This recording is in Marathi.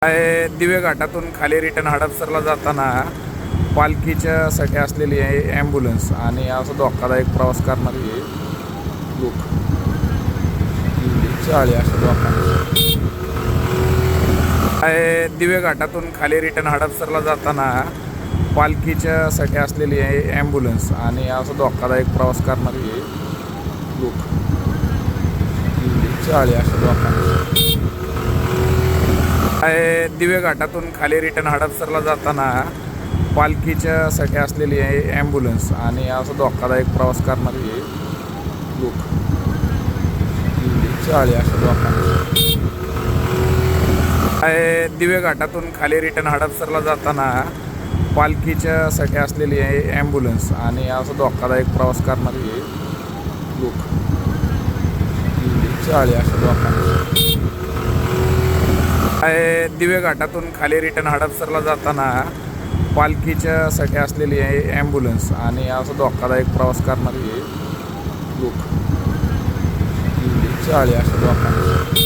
दिवे घाटातून खाली रिटर्न हडपसरला जाताना पालखीच्या साठी असलेली ॲम्ब्युलन्स आणि असं धोकादायक प्रवास करणारी लोक चाळी अशा लोकांना दिवे घाटातून खाली रिटर्न हडपसरला जाताना पालखीच्या साठी असलेली ॲम्ब्युलन्स आणि असं धोकादायक प्रवास करणारी लोक चाळी अशा लोकांना दिवे घाटातून खाली रिटर्न हडपसरला जाताना पालखीच्या साठी असलेली ॲम्ब्युलन्स आणि असं धोकादायक प्रवास करणारी लोक चाळी अशा लोकांना दिवे घाटातून खाली रिटर्न हडपसरला जाताना पालखीच्या साठी असलेली ॲम्ब्युलन्स आणि असं धोकादायक प्रवास करणारी लोक चाळी अशा लोकांना दिवे घाटातून खाली रिटर्न हडपसरला जाताना पालखीच्या साठी असलेली ॲम्ब्युलन्स आणि असं धोकादायक प्रवास करणारी लोक चाळी अशा लोकांना